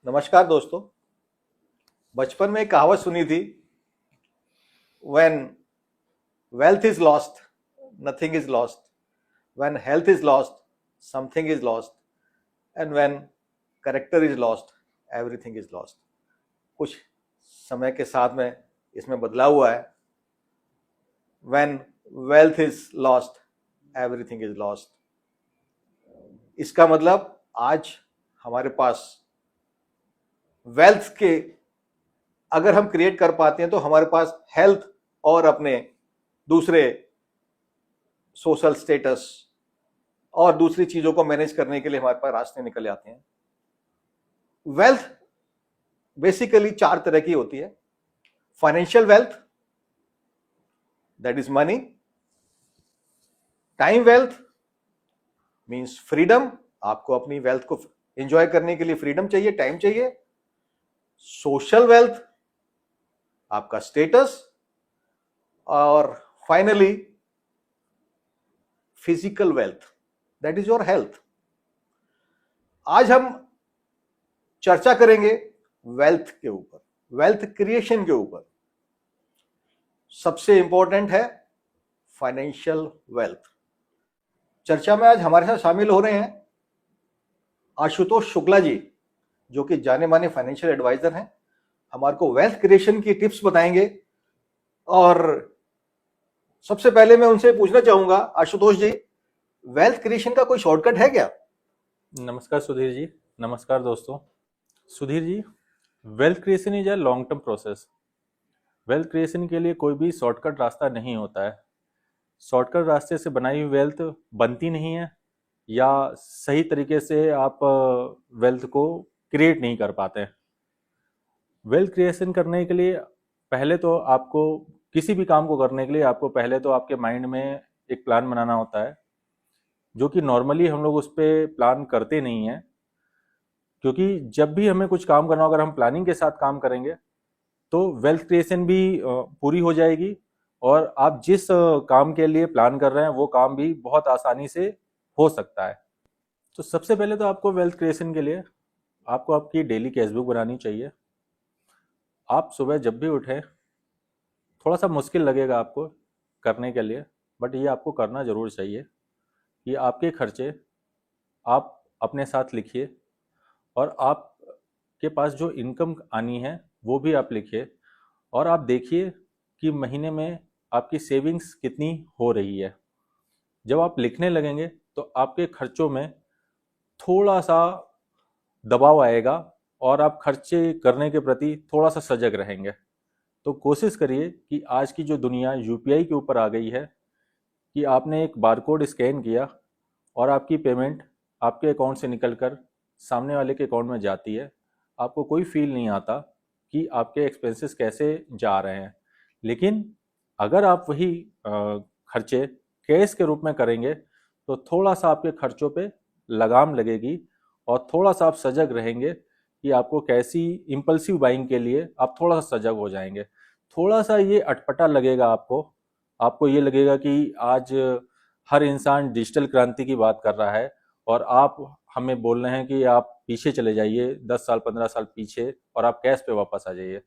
नमस्कार दोस्तों। बचपन में एक कहावत सुनी थी, when wealth is lost nothing is lost, when health is lost something is lost, and when character is lost everything is lost. कुछ समय के साथ में इसमें बदलाव हुआ है। When wealth is lost everything is lost. इसका मतलब आज हमारे पास वेल्थ के अगर हम क्रिएट कर पाते हैं तो हमारे पास हेल्थ और अपने दूसरे सोशल स्टेटस और दूसरी चीजों को मैनेज करने के लिए हमारे पास रास्ते निकल आते हैं। वेल्थ बेसिकली 4 तरह की होती है। Financial wealth, that is money. Time wealth means freedom, आपको अपनी वेल्थ को एंजॉय करने के लिए फ्रीडम चाहिए, टाइम चाहिए। सोशल वेल्थ, आपका स्टेटस। और finally physical wealth, that is your health. आज हम चर्चा करेंगे वेल्थ के ऊपर, वेल्थ क्रिएशन के ऊपर। सबसे इंपॉर्टेंट है फाइनेंशियल वेल्थ। चर्चा में आज हमारे साथ शामिल हो रहे हैं आशुतोष शुक्ला जी, जो कि जाने माने फाइनेंशियल एडवाइजर हैं। हमारे को वेल्थ क्रिएशन की टिप्स बताएंगे। और सबसे पहले मैं उनसे पूछना चाहूंगा, आशुतोष जी, वेल्थ क्रिएशन का कोई शॉर्टकट है क्या? नमस्कार सुधीर जी। नमस्कार दोस्तों। Sudhir ji, wealth creation is a long term process. Wealth creation के लिए कोई भी शॉर्टकट रास्ता नहीं होता है। शॉर्टकट रास्ते से बनाई हुई वेल्थ बनती नहीं है, या सही तरीके से आप वेल्थ को क्रिएट नहीं कर पाते हैं। वेल्थ क्रिएशन करने के लिए पहले तो आपको, किसी भी काम को करने के लिए आपको पहले तो आपके माइंड में एक प्लान बनाना होता है, जो कि नॉर्मली हम लोग उस पर प्लान करते नहीं हैं। क्योंकि जब भी हमें कुछ काम करना हो, अगर हम प्लानिंग के साथ काम करेंगे तो वेल्थ क्रिएशन भी पूरी हो जाएगी, और आप जिस काम के लिए प्लान कर रहे हैं वो काम भी बहुत आसानी से हो सकता है। तो सबसे पहले तो आपको वेल्थ क्रिएशन के लिए आपको आपकी डेली कैशबुक बनानी चाहिए। आप सुबह जब भी उठें, थोड़ा सा मुश्किल लगेगा आपको करने के लिए, बट ये आपको करना ज़रूर चाहिए। कि आपके खर्चे आप अपने साथ लिखिए, और आपके पास जो इनकम आनी है वो भी आप लिखिए, और आप देखिए कि महीने में आपकी सेविंग्स कितनी हो रही है। जब आप लिखने लगेंगे तो आपके खर्चों में थोड़ा सा दबाव आएगा, और आप खर्चे करने के प्रति थोड़ा सा सजग रहेंगे। तो कोशिश करिए कि आज की जो दुनिया यूपीआई के ऊपर आ गई है, कि आपने एक बारकोड स्कैन किया और आपकी पेमेंट आपके अकाउंट से निकलकर सामने वाले के अकाउंट में जाती है। आपको कोई फील नहीं आता कि आपके एक्सपेंसेस कैसे जा रहे हैं। लेकिन अगर आप वही खर्चे कैश के रूप में करेंगे तो थोड़ा सा आपके खर्चों पे लगाम लगेगी, और थोड़ा सा आप सजग रहेंगे कि आपको कैसी इम्पल्सिव बाइंग के लिए आप थोड़ा सा सजग हो जाएंगे। थोड़ा सा ये अटपटा लगेगा आपको। आपको ये लगेगा कि आज हर इंसान डिजिटल क्रांति की बात कर रहा है, और आप हमें बोल रहे हैं कि आप पीछे चले जाइए 10 साल 15 साल पीछे, और आप कैश पे वापस आ जाइए।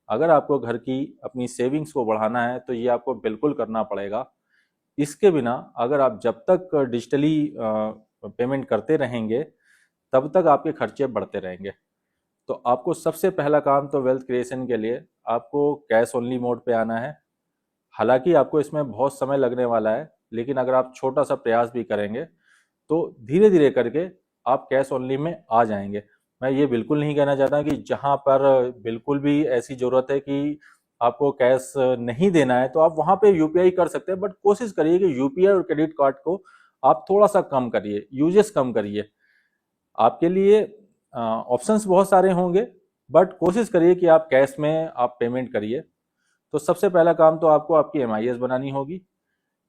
अगर आपको घर की अपनी सेविंग्स को बढ़ाना है तो ये आपको बिल्कुल करना पड़ेगा। इसके बिना अगर आप जब तक डिजिटली पेमेंट करते रहेंगे तब तक आपके खर्चे बढ़ते रहेंगे। तो आपको सबसे पहला काम तो वेल्थ क्रिएशन के लिए आपको कैश ओनली मोड पे आना है। हालांकि आपको इसमें बहुत समय लगने वाला है, लेकिन अगर आप छोटा सा प्रयास भी करेंगे तो धीरे धीरे करके आप कैश ओनली में आ जाएंगे। मैं ये बिल्कुल नहीं कहना चाहता कि जहां पर बिल्कुल भी ऐसी जरूरत है कि आपको कैश नहीं देना है तो आप वहां पे यूपीआई कर सकते हैं, बट कोशिश करिए कि यूपीआई और क्रेडिट कार्ड को आप थोड़ा सा कम करिए, यूजेस कम करिए। आपके लिए ऑप्शंस बहुत सारे होंगे, बट कोशिश करिए कि आप कैश में आप पेमेंट करिए। तो सबसे पहला काम तो आपको आपकी एमआईएस बनानी होगी।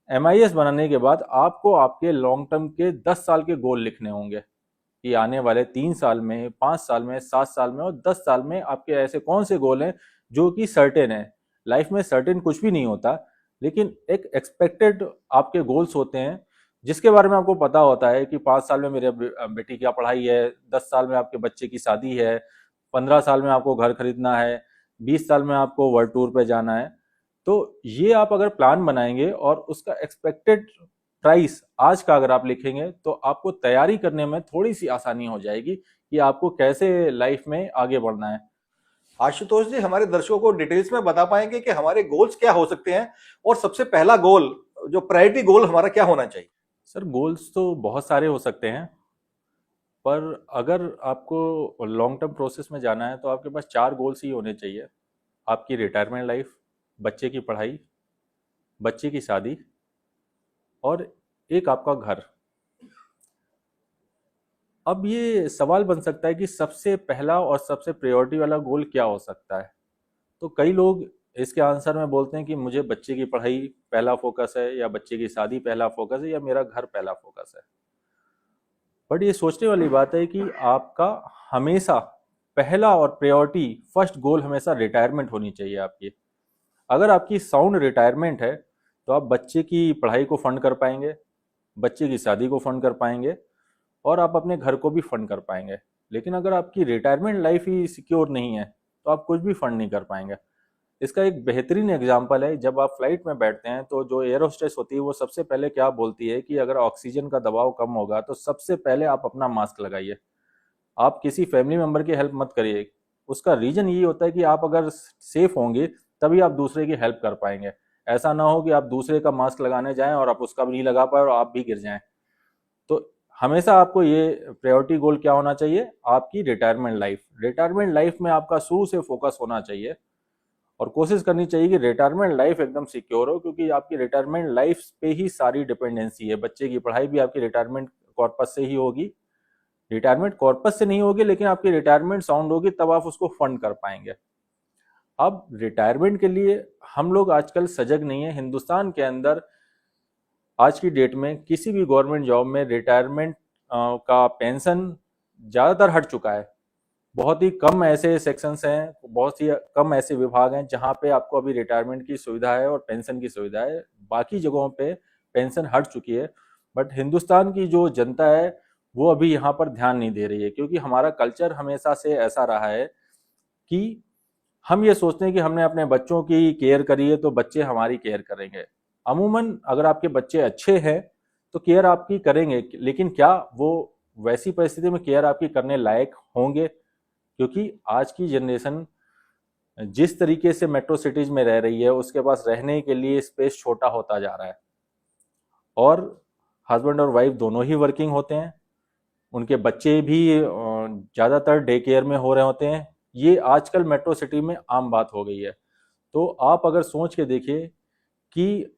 एमआईएस बनाने के बाद आपको आपके लॉन्ग टर्म के 10 साल के गोल लिखने होंगे, कि आने वाले 3 साल में, 5 साल में, 7 साल में और 10 साल में आपके ऐसे कौन से गोल हैं जो कि सर्टेन है। लाइफ में सर्टेन कुछ भी नहीं होता, लेकिन एक एक्सपेक्टेड आपके गोल्स होते हैं जिसके बारे में आपको पता होता है कि 5 साल में मेरे बेटी की पढ़ाई है, 10 साल में आपके बच्चे की शादी है, 15 साल में आपको घर खरीदना है, 20 साल में आपको वर्ल्ड टूर पे जाना है। तो ये आप अगर प्लान बनाएंगे और उसका एक्सपेक्टेड प्राइस आज का अगर आप लिखेंगे तो आपको तैयारी करने में थोड़ी सी आसानी हो जाएगी कि आपको कैसे लाइफ में आगे बढ़ना है। आशुतोष जी, हमारे दर्शकों को डिटेल्स में बता पाएंगे कि हमारे गोल्स क्या हो सकते हैं, और सबसे पहला गोल, जो प्रायोरिटी गोल हमारा, क्या होना चाहिए? सर गोल्स तो बहुत सारे हो सकते हैं, पर अगर आपको लॉन्ग टर्म प्रोसेस में जाना है तो आपके पास 4 गोल्स ही होने चाहिए। आपकी रिटायरमेंट लाइफ, बच्चे की पढ़ाई, बच्चे की शादी और एक आपका घर। अब ये सवाल बन सकता है कि सबसे पहला और सबसे प्रायोरिटी वाला गोल क्या हो सकता है। तो कई लोग इसके आंसर में बोलते हैं कि मुझे बच्चे की पढ़ाई पहला फोकस है, या बच्चे की शादी पहला फोकस है, या मेरा घर पहला फोकस है। बट ये सोचने वाली बात है कि आपका हमेशा पहला और प्रायोरिटी फर्स्ट गोल हमेशा रिटायरमेंट होनी चाहिए आपकी। अगर आपकी साउंड रिटायरमेंट है तो आप बच्चे की पढ़ाई को फंड कर पाएंगे, बच्चे की शादी को फंड कर पाएंगे और आप अपने घर को भी फंड कर पाएंगे। लेकिन अगर आपकी रिटायरमेंट लाइफ ही सिक्योर नहीं है तो आप कुछ भी फंड नहीं कर पाएंगे। इसका एक बेहतरीन एग्जाम्पल है, जब आप फ्लाइट में बैठते हैं तो जो एयर होस्टेस होती है वो सबसे पहले क्या बोलती है कि अगर ऑक्सीजन का दबाव कम होगा तो सबसे पहले आप अपना मास्क लगाइए, आप किसी फैमिली मेंबर की हेल्प मत करिए। उसका रीजन ये होता है कि आप अगर सेफ होंगे तभी आप दूसरे की हेल्प कर पाएंगे। ऐसा ना हो कि आप दूसरे का मास्क लगाने जाएं और आप उसका भी नहीं लगा पाए और आप भी गिर जाएं। तो हमेशा आपको ये प्रायोरिटी गोल क्या होना चाहिए, आपकी रिटायरमेंट लाइफ। रिटायरमेंट लाइफ में आपका शुरू से फोकस होना चाहिए और कोशिश करनी चाहिए कि रिटायरमेंट लाइफ एकदम सिक्योर हो, क्योंकि आपकी रिटायरमेंट लाइफ पे ही सारी डिपेंडेंसी है। बच्चे की पढ़ाई भी आपकी रिटायरमेंट कॉर्पस से ही होगी। रिटायरमेंट कॉर्पस से नहीं होगी लेकिन आपकी रिटायरमेंट साउंड होगी, तब आप उसको फंड कर पाएंगे। अब रिटायरमेंट के लिए हम लोग आजकल सजग नहीं है। हिंदुस्तान के अंदर आज की डेट में किसी भी गवर्नमेंट जॉब में रिटायरमेंट का पेंशन ज़्यादातर हट चुका है। बहुत ही कम ऐसे सेक्शंस हैं, बहुत ही कम ऐसे विभाग हैं जहां पे आपको अभी रिटायरमेंट की सुविधा है और पेंशन की सुविधा है। बाकी जगहों पे पेंशन हट चुकी है। बट हिंदुस्तान की जो जनता है वो अभी यहाँ पर ध्यान नहीं दे रही है, क्योंकि हमारा कल्चर हमेशा से ऐसा रहा है कि हम ये सोचते हैं कि हमने अपने बच्चों की केयर करी है तो बच्चे हमारी केयर करेंगे। अमूमन अगर आपके बच्चे अच्छे हैं तो केयर आपकी करेंगे, लेकिन क्या वो वैसी परिस्थिति में केयर आपकी करने लायक होंगे? क्योंकि आज की जनरेशन जिस तरीके से मेट्रो सिटीज में रह रही है उसके पास रहने के लिए स्पेस छोटा होता जा रहा है, और हस्बैंड और वाइफ दोनों ही वर्किंग होते हैं, उनके बच्चे भी ज़्यादातर डे केयर में हो रहे होते हैं। ये आजकल मेट्रो सिटी में आम बात हो गई है। तो आप अगर सोच के देखिए कि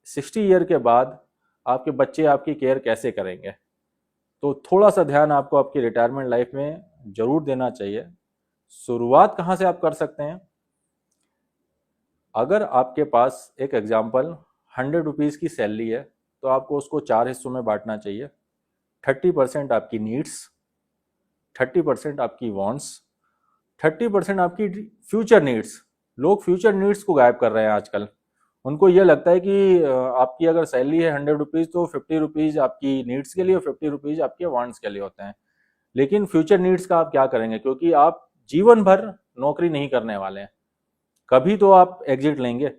60 ईयर के बाद आपके बच्चे आपकी केयर कैसे करेंगे, तो थोड़ा सा ध्यान आपको आपकी रिटायरमेंट लाइफ में जरूर देना चाहिए। शुरुआत कहाँ से आप कर सकते हैं? अगर आपके पास एक एग्जाम्पल 100 रुपीज़ की सैलरी है तो आपको उसको 4 हिस्सों में बांटना चाहिए। 30% आपकी नीड्स, 30% आपकी वांट्स, 30% आपकी फ्यूचर नीड्स। लोग फ्यूचर नीड्स को गायब कर रहे हैं आजकल। उनको ये लगता है कि आपकी अगर सैलरी है 100 रुपीज़ तो 50 रुपीज़ आपकी नीड्स के लिए और 50 रुपीज़ आपके वांट्स के लिए होते हैं। लेकिन फ्यूचर नीड्स का आप क्या करेंगे, क्योंकि आप जीवन भर नौकरी नहीं करने वाले हैं, कभी तो आप एग्जिट लेंगे।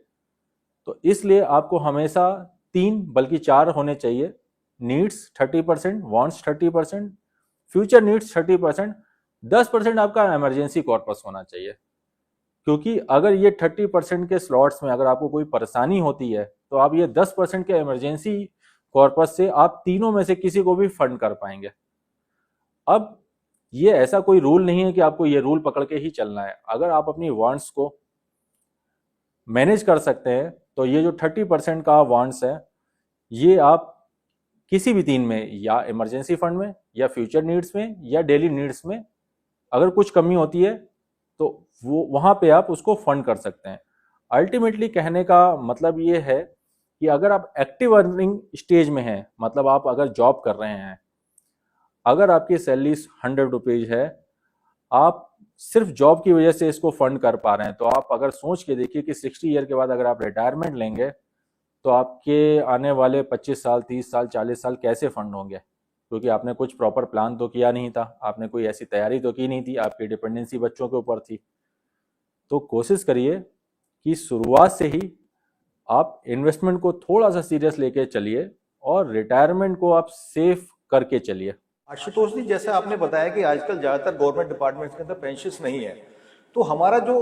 तो इसलिए आपको हमेशा 3 बल्कि 4 होने चाहिए। नीड्स 30%, वांट्स 30%, फ्यूचर नीड्स 30%, 10% आपका इमरजेंसी कॉर्पस होना चाहिए। क्योंकि अगर ये 30% के स्लॉट्स में अगर आपको कोई परेशानी होती है तो आप ये 10% के इमरजेंसी कॉर्पस से आप तीनों में से किसी को भी फंड कर पाएंगे। अब ये ऐसा कोई रूल नहीं है कि आपको ये रूल पकड़ के ही चलना है। अगर आप अपनी वांट्स को मैनेज कर सकते हैं तो ये जो 30% का वांट्स है ये आप किसी भी 3 में, या इमरजेंसी फंड में, या फ्यूचर नीड्स में, या डेली नीड्स में अगर कुछ कमी होती है तो वो वहां पे आप उसको फंड कर सकते हैं। अल्टीमेटली कहने का मतलब ये है कि अगर आप एक्टिव अर्निंग स्टेज में हैं, मतलब आप अगर जॉब कर रहे हैं, अगर आपकी सैलरी 100 रुपीज है, आप सिर्फ जॉब की वजह से इसको फंड कर पा रहे हैं, तो आप अगर सोच के देखिए कि 60 ईयर के बाद अगर आप रिटायरमेंट लेंगे तो आपके आने वाले 25 साल, 30 साल, 40 साल कैसे फंड होंगे। क्योंकि आपने कुछ प्रॉपर प्लान तो किया नहीं था, आपने कोई ऐसी तैयारी तो की नहीं थी, आपकी डिपेंडेंसी बच्चों के ऊपर थी। तो कोशिश करिए कि शुरुआत से ही आप इन्वेस्टमेंट को थोड़ा सा सीरियस लेके चलिए और रिटायरमेंट को आप सेफ करके चलिए। आशुतोष जी, जैसे आपने बताया कि आजकल ज्यादातर गवर्नमेंट डिपार्टमेंट्स के अंदर पेंशन नहीं है, तो हमारा जो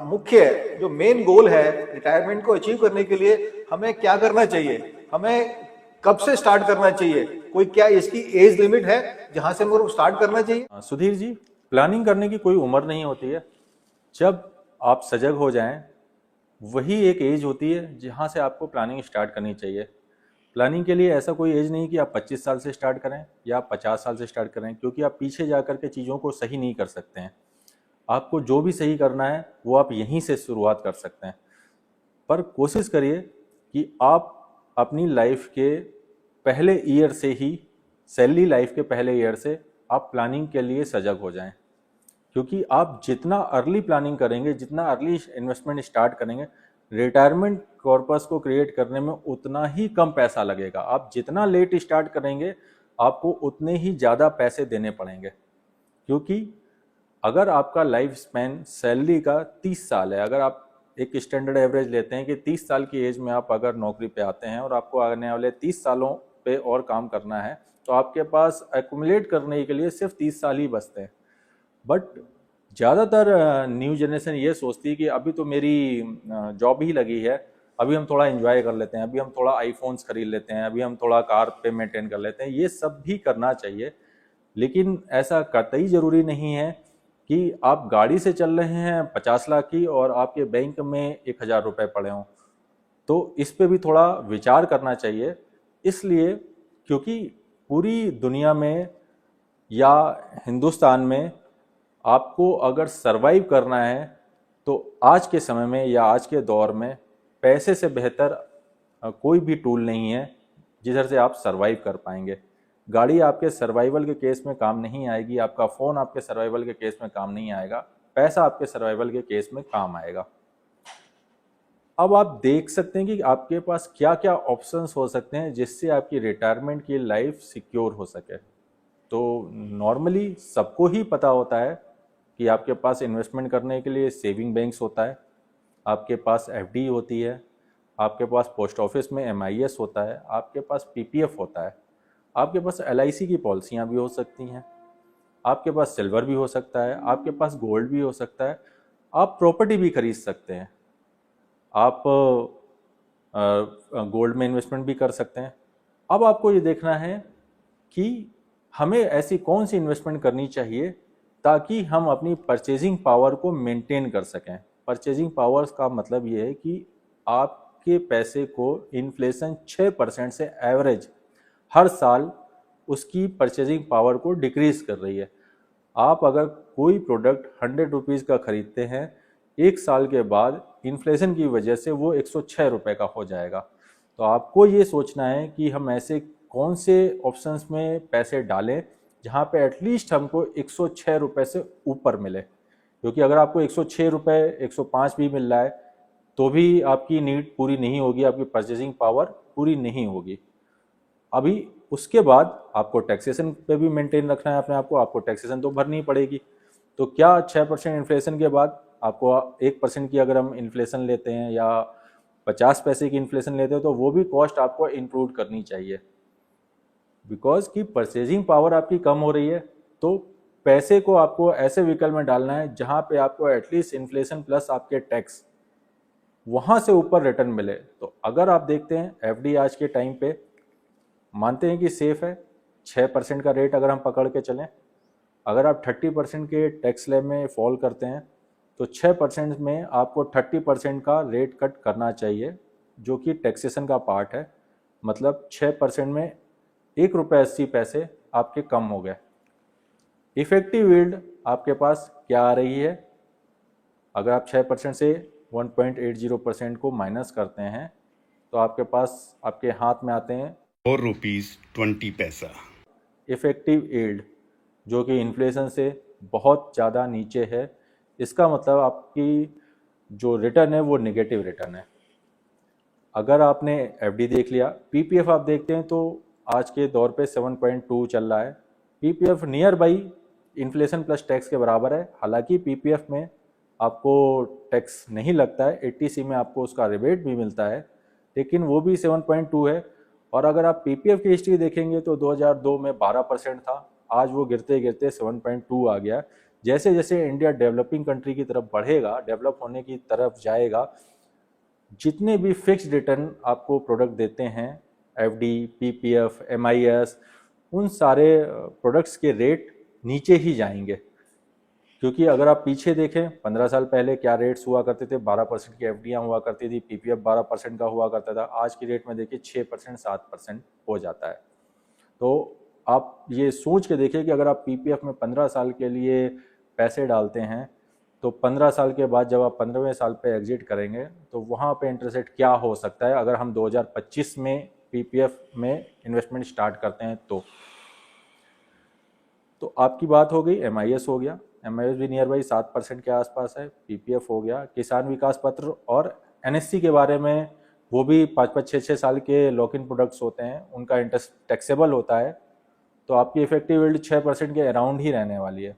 मुख्य जो मेन गोल है रिटायरमेंट को अचीव करने के लिए हमें क्या करना चाहिए, हमें कब से स्टार्ट करना चाहिए, कोई क्या इसकी एज लिमिट है जहां से हमको स्टार्ट करना चाहिए? सुधीर जी, प्लानिंग करने की कोई उम्र नहीं होती है। जब आप सजग हो जाएं, वही एक एज होती है जहां से आपको प्लानिंग स्टार्ट करनी चाहिए। प्लानिंग के लिए ऐसा कोई एज नहीं कि आप 25 साल से स्टार्ट करें या आप 50 साल से स्टार्ट करें, क्योंकि आप पीछे जा कर के चीज़ों को सही नहीं कर सकते हैं। आपको जो भी सही करना है वो आप यहीं से शुरुआत कर सकते हैं। पर कोशिश करिए कि आप अपनी लाइफ के पहले ईयर से ही, सैलरी लाइफ के पहले ईयर से आप प्लानिंग के लिए सजग हो जाएं। क्योंकि आप जितना अर्ली प्लानिंग करेंगे, जितना अर्ली इन्वेस्टमेंट स्टार्ट करेंगे, रिटायरमेंट कॉर्पस को क्रिएट करने में उतना ही कम पैसा लगेगा। आप जितना लेट स्टार्ट करेंगे, आपको उतने ही ज़्यादा पैसे देने पड़ेंगे। क्योंकि अगर आपका लाइफ स्पैन सैलरी का 30 साल है, अगर आप एक स्टैंडर्ड एवरेज लेते हैं कि 30 साल की एज में आप अगर नौकरी पे आते हैं और आपको आने वाले 30 सालों पे और काम करना है, तो आपके पास एक्यूमुलेट करने के लिए सिर्फ 30 साल ही बचते हैं। बट ज़्यादातर न्यू जनरेशन ये सोचती है कि अभी तो मेरी जॉब ही लगी है, अभी हम थोड़ा एंजॉय कर लेते हैं, अभी हम थोड़ा आईफोन्स खरीद लेते हैं, अभी हम थोड़ा कार पे मेंटेन कर लेते हैं। ये सब भी करना चाहिए, लेकिन ऐसा कतई ज़रूरी नहीं है कि आप गाड़ी से चल रहे हैं 50 लाख की और आपके बैंक में 1000 रुपये पड़े हों। तो इस पे भी थोड़ा विचार करना चाहिए। इसलिए क्योंकि पूरी दुनिया में या हिंदुस्तान में आपको अगर सरवाइव करना है, तो आज के समय में या आज के दौर में पैसे से बेहतर कोई भी टूल नहीं है जिधर से आप सरवाइव कर पाएंगे। गाड़ी आपके सर्वाइवल के केस में काम नहीं आएगी, आपका फ़ोन आपके सर्वाइवल के केस में काम नहीं आएगा, पैसा आपके सर्वाइवल के केस में काम आएगा। अब आप देख सकते हैं कि आपके पास क्या क्या ऑप्शंस हो सकते हैं जिससे आपकी रिटायरमेंट की लाइफ सिक्योर हो सके। तो नॉर्मली सबको ही पता होता है कि आपके पास इन्वेस्टमेंट करने के लिए सेविंग बैंक्स होता है, आपके पास एफडी होती है, आपके पास पोस्ट ऑफिस में एमआईएस होता है, आपके पास पीपीएफ होता है, आपके पास एलआईसी की पॉलिसियाँ भी हो सकती हैं, आपके पास सिल्वर भी हो सकता है, आपके पास गोल्ड भी हो सकता है, आप प्रॉपर्टी भी खरीद सकते हैं, आप गोल्ड में इन्वेस्टमेंट भी कर सकते हैं। अब आपको ये देखना है कि हमें ऐसी कौन सी इन्वेस्टमेंट करनी चाहिए ताकि हम अपनी परचेजिंग पावर को मेंटेन कर सकें। परचेजिंग पावर का मतलब ये है कि आपके पैसे को इन्फ्लेशन 6% से एवरेज हर साल उसकी परचेजिंग पावर को डिक्रीज कर रही है। आप अगर कोई प्रोडक्ट 100 रुपीज़ का खरीदते हैं, एक साल के बाद इन्फ्लेशन की वजह से वो 106 रुपये का हो जाएगा। तो आपको ये सोचना है कि हम ऐसे कौन से ऑप्शंस में पैसे डालें जहाँ पे एटलीस्ट हमको 106 रुपये से ऊपर मिले। क्योंकि अगर आपको 106 रुपये 105 भी मिल रहा है तो भी आपकी नीड पूरी नहीं होगी, आपकी परचेजिंग पावर पूरी नहीं होगी। अभी उसके बाद आपको टैक्सेशन पे भी मेंटेन रखना है अपने आप को, आपको टैक्सेशन तो भरनी पड़ेगी। तो क्या 6% इन्फ्लेशन के बाद आपको 1% की अगर हम इन्फ्लेशन लेते हैं या 50 पैसे की इन्फ्लेशन लेते हैं तो वो भी कॉस्ट आपको इंक्लूड करनी चाहिए। बिकॉज की परचेजिंग पावर आपकी कम हो रही है, तो पैसे को आपको ऐसे व्हीकल में डालना है जहां पे आपको एटलीस्ट इन्फ्लेशन प्लस आपके टैक्स वहां से ऊपर रिटर्न मिले। तो अगर आप देखते हैं एफडी आज के टाइम पे मानते हैं कि सेफ है, 6% का रेट अगर हम पकड़ के चलें, अगर आप 30% के टैक्स स्लैब में फॉल करते हैं तो 6% में आपको 30% का रेट कट करना चाहिए, जो कि टैक्सेशन का पार्ट है। मतलब 6% में 1.80 रुपये आपके कम हो गए। इफेक्टिव यील्ड आपके पास क्या आ रही है? अगर आप 6% से 1.80% को माइनस करते हैं तो आपके पास आपके हाथ में आते हैं ₹4.20 इफेक्टिव यील्ड, जो कि इन्फ्लेशन से बहुत ज़्यादा नीचे है। इसका मतलब आपकी जो रिटर्न है वो नेगेटिव रिटर्न है। अगर आपने एफडी देख लिया, पीपीएफ आप देखते हैं तो आज के दौर पे 7.2 चल रहा है। PPF near by inflation plus tax के बराबर है। हालांकि पीपीएफ में आपको टैक्स नहीं लगता है, 80C में आपको उसका रिबेट भी मिलता है, लेकिन वो भी 7.2 है। और अगर आप पीपीएफ की हिस्ट्री देखेंगे तो 2002 में 12% था, आज वो गिरते गिरते 7.2 आ गया। जैसे जैसे इंडिया डेवलपिंग कंट्री की तरफ बढ़ेगा, डेवलप होने की तरफ जाएगा, जितने भी फिक्स्ड रिटर्न आपको प्रोडक्ट देते हैं, एफडी, पीपीएफ, एमआईएस, उन सारे प्रोडक्ट्स के रेट नीचे ही जाएंगे। क्योंकि अगर आप पीछे देखें 15 साल पहले क्या रेट्स हुआ करते थे, 12% की एफडियां हुआ करती थी, पीपीएफ 12% का हुआ करता था। आज की रेट में देखिए 6%, 7% हो जाता है। तो आप ये सोच के देखिए कि अगर आप पीपीएफ में 15 साल के लिए पैसे डालते हैं तो 15 साल के बाद जब आप 15वें साल पे एग्जिट करेंगे तो वहाँ पे इंटरेस्ट रेट क्या हो सकता है अगर हम 2025 में पीपीएफ में इन्वेस्टमेंट स्टार्ट करते हैं। तो आपकी बात हो गई, एमआईएस हो गया, एमआईएस भी नियर बाई 7% के आसपास है, पीपीएफ हो गया, किसान विकास पत्र और एनएससी के बारे में, वो भी 5-5, 6-6 साल के लॉक इन प्रोडक्ट्स होते हैं, उनका इंटरेस्ट टैक्सेबल होता है। तो आपकी इफेक्टिव यील्ड 6% के अराउंड ही रहने वाली है।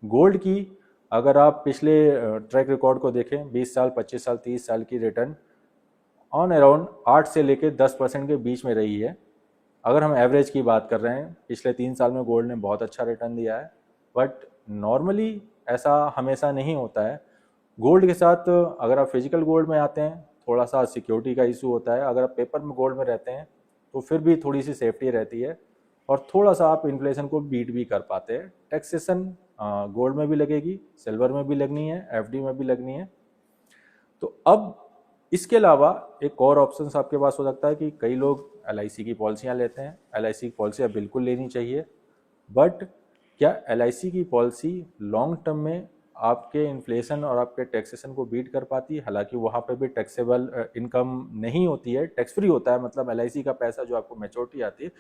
गोल्ड की अगर आप पिछले ट्रैक रिकॉर्ड को देखें, 20 साल, 25 साल, 30 साल की रिटर्न ऑन अराउंड 8 से लेकर 10% के बीच में रही है। अगर हम एवरेज की बात कर रहे हैं, पिछले 3 साल में गोल्ड ने बहुत अच्छा रिटर्न दिया है, बट नॉर्मली ऐसा हमेशा नहीं होता है। गोल्ड के साथ अगर आप फिजिकल गोल्ड में आते हैं थोड़ा सा सिक्योरिटी का इशू होता है, अगर आप पेपर में गोल्ड में रहते हैं तो फिर भी थोड़ी सी सेफ्टी रहती है और थोड़ा सा आप इन्फ्लेशन को बीट भी कर पाते हैं। टैक्सेशन गोल्ड में भी लगेगी, सिल्वर में भी लगनी है, एफडी में भी लगनी है। तो अब इसके अलावा एक और ऑप्शन आपके पास हो सकता है कि कई लोग एलआईसी की पॉलिसियां लेते हैं। एलआईसी की पॉलिसियां बिल्कुल लेनी चाहिए, बट क्या एलआईसी की पॉलिसी लॉन्ग टर्म में आपके इन्फ्लेशन और आपके टैक्सेशन को बीट कर पाती है? हालांकि वहाँ पे भी टैक्सेबल इनकम नहीं होती है, टैक्स फ्री होता है, मतलब एलआईसी का पैसा जो आपको मैच्योरिटी आती है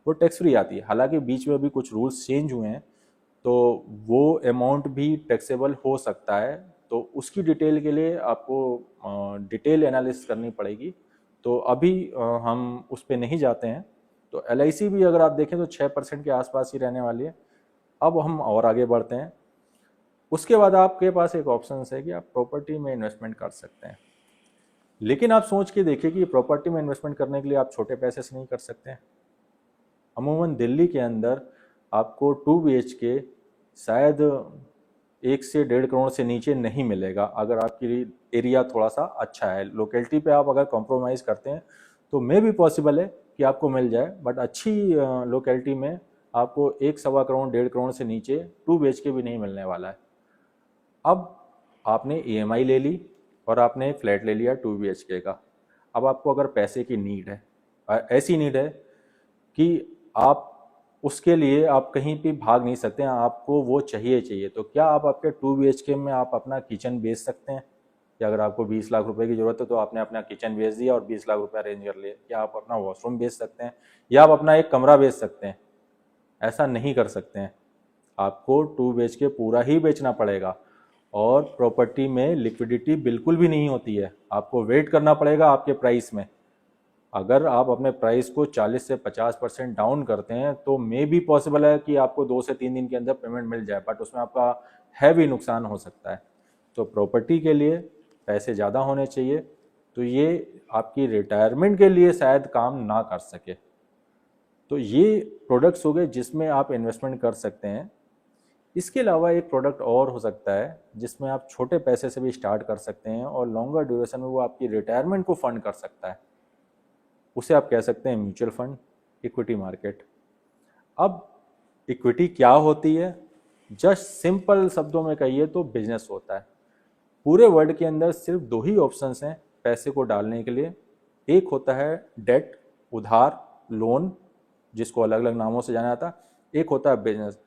वो टैक्स फ्री आती है। हालांकि बीच में भी कुछ रूल्स चेंज हुए हैं तो वो अमाउंट भी टैक्सेबल हो सकता है, तो उसकी डिटेल के लिए आपको डिटेल एनालिसिस करनी पड़ेगी। तो अभी हम उस पर नहीं जाते हैं। तो एलआईसी भी अगर आप देखें तो 6% के आसपास ही रहने वाली है। अब हम और आगे बढ़ते हैं। उसके बाद आपके पास एक ऑप्शन है कि आप प्रॉपर्टी में इन्वेस्टमेंट कर सकते हैं, लेकिन आप सोच के देखिए कि प्रॉपर्टी में इन्वेस्टमेंट करने के लिए आप छोटे पैसे से नहीं कर सकते हैं। अमूमन दिल्ली के अंदर आपको 2 BHK शायद 1 से 1.5 करोड़ से नीचे नहीं मिलेगा। अगर आपकी एरिया थोड़ा सा अच्छा है, लोकेलिटी पे आप अगर कॉम्प्रोमाइज़ करते हैं तो मे भी पॉसिबल है कि आपको मिल जाए, बट अच्छी लोकेलिटी में आपको 1-1.25 करोड़, 1.5 करोड़ से नीचे 2 BHK भी नहीं मिलने वाला है। अब आपने EMI ले ली और आपने फ्लैट ले लिया 2 BHK का। अब आपको अगर पैसे की नीड है, ऐसी नीड है कि आप उसके लिए आप कहीं भी भाग नहीं सकते हैं, आपको वो चाहिए। तो क्या आप आपके 2 BHK में आप अपना किचन बेच सकते हैं? कि अगर आपको 20 लाख रुपए की ज़रूरत है तो आपने अपना किचन बेच दिया और 20 लाख रुपए अरेंज कर लिए। क्या आप अपना वॉशरूम बेच सकते हैं या आप अपना एक कमरा बेच सकते हैं? ऐसा नहीं कर सकते हैं। आपको 2 BHK पूरा ही बेचना पड़ेगा। और प्रॉपर्टी में लिक्विडिटी बिल्कुल भी नहीं होती है, आपको वेट करना पड़ेगा आपके प्राइस में। अगर आप अपने प्राइस को 40 से 50% डाउन करते हैं तो मे भी पॉसिबल है कि आपको 2 से 3 दिन के अंदर पेमेंट मिल जाए, बट उसमें आपका हैवी नुकसान हो सकता है। तो प्रॉपर्टी के लिए पैसे ज़्यादा होने चाहिए, तो ये आपकी रिटायरमेंट के लिए शायद काम ना कर सके। तो ये प्रोडक्ट्स हो गए जिसमें आप इन्वेस्टमेंट कर सकते हैं। इसके अलावा एक प्रोडक्ट और हो सकता है जिसमें आप छोटे पैसे से भी स्टार्ट कर सकते हैं और लॉन्गर ड्यूरेशन में वो आपकी रिटायरमेंट को फंड कर सकता है। उसे आप कह सकते हैं म्यूचुअल फंड, इक्विटी मार्केट। अब इक्विटी क्या होती है? जस्ट सिंपल शब्दों में कहिए तो बिजनेस होता है। पूरे वर्ल्ड के अंदर सिर्फ 2 ही ऑप्शंस हैं पैसे को डालने के लिए। एक होता है डेट, उधार, लोन, जिसको अलग अलग नामों से जाना जाता है। एक होता है बिजनेस।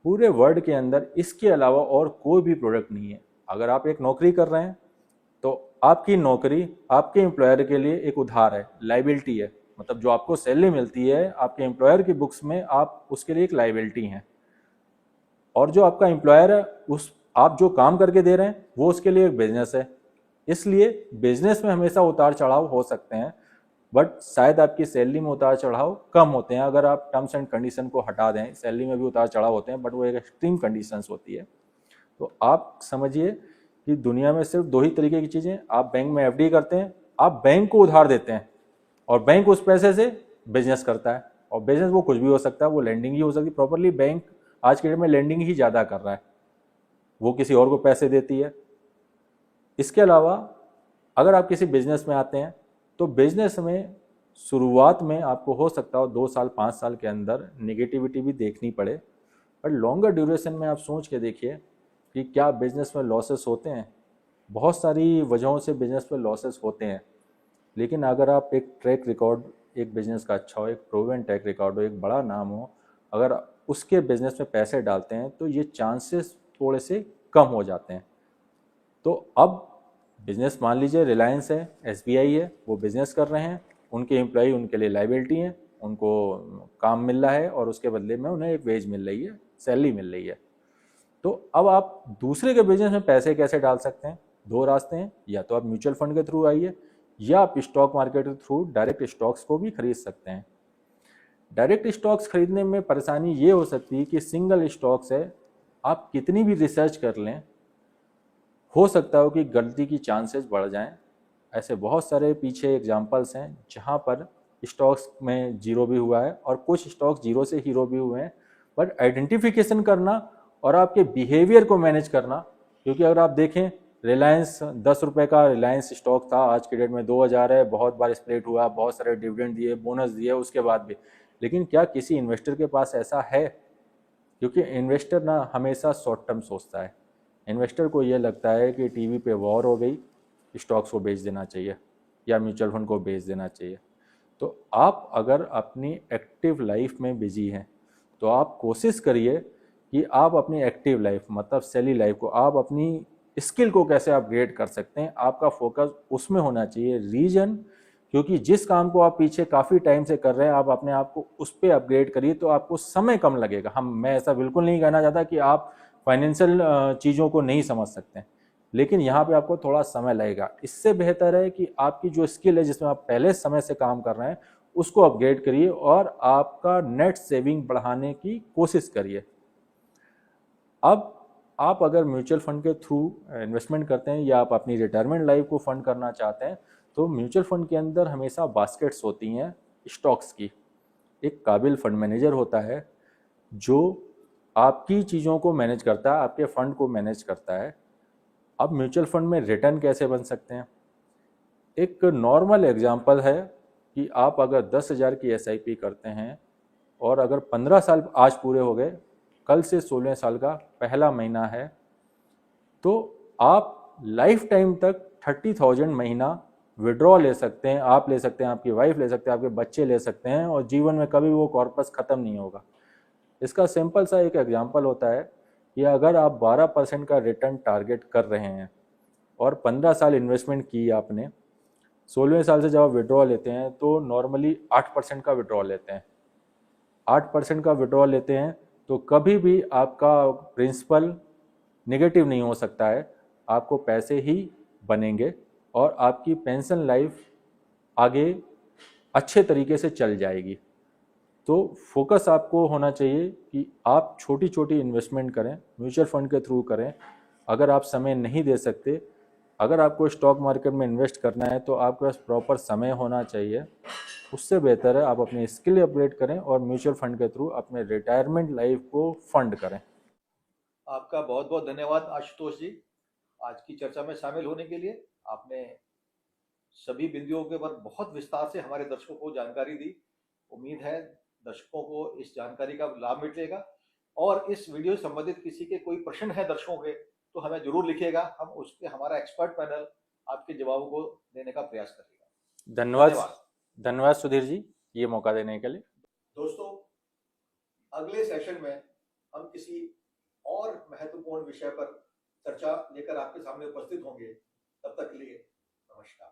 पूरे वर्ल्ड के अंदर इसके अलावा और कोई भी प्रोडक्ट नहीं है। अगर आप एक नौकरी कर रहे हैं तो आपकी नौकरी आपके एम्प्लॉयर के लिए एक उधार है, लाइबिलिटी है। मतलब जो आपको सैलरी मिलती है आपके एम्प्लॉयर की बुक्स में, आप उसके लिए एक लाइबिलिटी हैं। और जो आपका एम्प्लॉयर है, उस आप जो काम करके दे रहे हैं वो उसके लिए एक बिजनेस है। इसलिए बिजनेस में हमेशा उतार चढ़ाव हो सकते हैं। बट शायद आपकी सैलरी में उतार चढ़ाव कम होते हैं अगर आप टर्म्स एंड कंडीशन को हटा दें। सैलरी में भी उतार चढ़ाव होते हैं बट वो एक एक्सट्रीम कंडीशंस होती है। तो आप समझिए कि दुनिया में सिर्फ 2 ही तरीके की चीज़ें, आप बैंक में एफडी करते हैं, आप बैंक को उधार देते हैं और बैंक उस पैसे से बिजनेस करता है। और बिजनेस वो कुछ भी हो सकता है, वो लैंडिंग ही हो सकती है। प्रॉपरली बैंक आज के डेट में लैंडिंग ही ज़्यादा कर रहा है, वो किसी और को पैसे देती है। इसके अलावा अगर आप किसी बिजनेस में आते हैं तो बिजनेस में शुरुआत में आपको हो सकता हो 2 साल 5 साल के अंदर नेगेटिविटी भी देखनी पड़े, बट लॉन्गर ड्यूरेशन में आप सोच के देखिए कि क्या बिजनेस में लॉसेस होते हैं। बहुत सारी वजहों से बिजनेस में लॉसेस होते हैं, लेकिन अगर आप एक ट्रैक रिकॉर्ड एक बिजनेस का अच्छा हो, एक प्रूवन ट्रैक रिकॉर्ड हो, एक बड़ा नाम हो, अगर उसके बिजनेस में पैसे डालते हैं तो ये चांसेस थोड़े से कम हो जाते हैं। तो अब बिजनेस मान लीजिए रिलायंस है, एसबीआई है, वो बिजनेस कर रहे हैं, उनके एम्प्लॉय उनके लिए लाइबिलिटी हैं, उनको काम मिल रहा है और उसके बदले में उन्हें एक वेज मिल रही है, सैलरी मिल रही है। तो अब आप दूसरे के बिजनेस में पैसे कैसे डाल सकते हैं? 2 रास्ते हैं, या तो आप म्यूचुअल फंड के थ्रू आइए या आप स्टॉक मार्केट के थ्रू डायरेक्ट स्टॉक्स को भी खरीद सकते हैं। डायरेक्ट स्टॉक्स खरीदने में परेशानी ये हो सकती है कि सिंगल स्टॉक्स है, आप कितनी भी रिसर्च कर लें, हो सकता हो कि गलती की चांसेस बढ़ जाएं। ऐसे बहुत सारे पीछे एग्जांपल्स हैं जहां पर स्टॉक्स में जीरो भी हुआ है और कुछ स्टॉक्स जीरो से हीरो भी हुए हैं। बट आइडेंटिफिकेशन करना और आपके बिहेवियर को मैनेज करना, क्योंकि अगर आप देखें रिलायंस 10 रुपये का रिलायंस स्टॉक था, आज के डेट में 2000 है, बहुत बार स्प्लिट हुआ, बहुत सारे डिविडेंड दिए, बोनस दिए उसके बाद भी, लेकिन क्या किसी इन्वेस्टर के पास ऐसा है? क्योंकि इन्वेस्टर ना हमेशा शॉर्ट टर्म सोचता है। इन्वेस्टर को ये लगता है कि टीवी पे वॉर हो गई, स्टॉक्स को बेच देना चाहिए या म्यूचुअल फंड को बेच देना चाहिए। तो आप अगर अपनी एक्टिव लाइफ में बिजी हैं तो आप कोशिश करिए कि आप अपनी एक्टिव लाइफ मतलब सैलरी लाइफ को, आप अपनी स्किल को कैसे अपग्रेड कर सकते हैं, आपका फोकस उसमें होना चाहिए। रीजन, क्योंकि जिस काम को आप पीछे काफ़ी टाइम से कर रहे हैं, आप अपने आप को उस पर अपग्रेड करिए तो आपको समय कम लगेगा। मैं ऐसा बिल्कुल नहीं कहना चाहता कि आप फाइनेंशियल चीज़ों को नहीं समझ सकते हैं, लेकिन यहाँ पे आपको थोड़ा समय लगेगा। इससे बेहतर है कि आपकी जो स्किल है जिसमें आप पहले समय से काम कर रहे हैं उसको अपग्रेड करिए और आपका नेट सेविंग बढ़ाने की कोशिश करिए। अब आप अगर म्यूचुअल फंड के थ्रू इन्वेस्टमेंट करते हैं या आप अपनी रिटायरमेंट लाइफ को फंड करना चाहते हैं तो म्यूचुअल फंड के अंदर हमेशा बास्केट्स होती हैं स्टॉक्स की। एक काबिल फंड मैनेजर होता है जो आपकी चीज़ों को मैनेज करता है, आपके फंड को मैनेज करता है। अब म्यूचुअल फंड में रिटर्न कैसे बन सकते हैं? एक नॉर्मल एग्जांपल है कि आप अगर 10,000 की एसआईपी करते हैं और अगर 15 साल आज पूरे हो गए, कल से 16 साल का पहला महीना है, तो आप लाइफ टाइम तक 30,000 महीना विड्रॉ ले सकते हैं। आप ले सकते हैं, आपकी वाइफ ले सकते हैं, आपके बच्चे ले सकते हैं और जीवन में कभी वो कॉर्पस ख़त्म नहीं होगा। इसका सिंपल सा एक एग्जांपल होता है कि अगर आप 12% का रिटर्न टारगेट कर रहे हैं और 15 साल इन्वेस्टमेंट की आपने, 16वें साल से जब आप विड्रॉ लेते हैं तो नॉर्मली 8% का विड्रॉ लेते हैं। 8% का विड्रॉ लेते हैं तो कभी भी आपका प्रिंसिपल नेगेटिव नहीं हो सकता है, आपको पैसे ही बनेंगे और आपकी पेंशन लाइफ आगे अच्छे तरीके से चल जाएगी। तो फोकस आपको होना चाहिए कि आप छोटी छोटी इन्वेस्टमेंट करें, म्यूचुअल फंड के थ्रू करें। अगर आप समय नहीं दे सकते, अगर आपको स्टॉक मार्केट में इन्वेस्ट करना है तो आपके पास प्रॉपर समय होना चाहिए। उससे बेहतर है आप अपनी स्किल अपग्रेड करें और म्यूचुअल फंड के थ्रू अपने रिटायरमेंट लाइफ को फंड करें। आपका बहुत बहुत धन्यवाद आशुतोष जी, आज की चर्चा में शामिल होने के लिए। आपने सभी बिंदुओं के ऊपर बहुत विस्तार से हमारे दर्शकों को जानकारी दी। उम्मीद है दर्शकों को इस जानकारी का लाभ मिलेगा और इस वीडियो से संबंधित किसी के कोई प्रश्न है दर्शकों के तो हमें जरूर लिखिएगा, हम उस पर हमारा एक्सपर्ट पैनल आपके जवाबों को देने का प्रयास करेगा। धन्यवाद। धन्यवाद सुधीर जी, ये मौका देने के लिए। दोस्तों, अगले सेशन में हम किसी और महत्वपूर्ण विषय पर चर्चा लेकर आपके सामने उपस्थित होंगे। तब तक के लिए नमस्कार।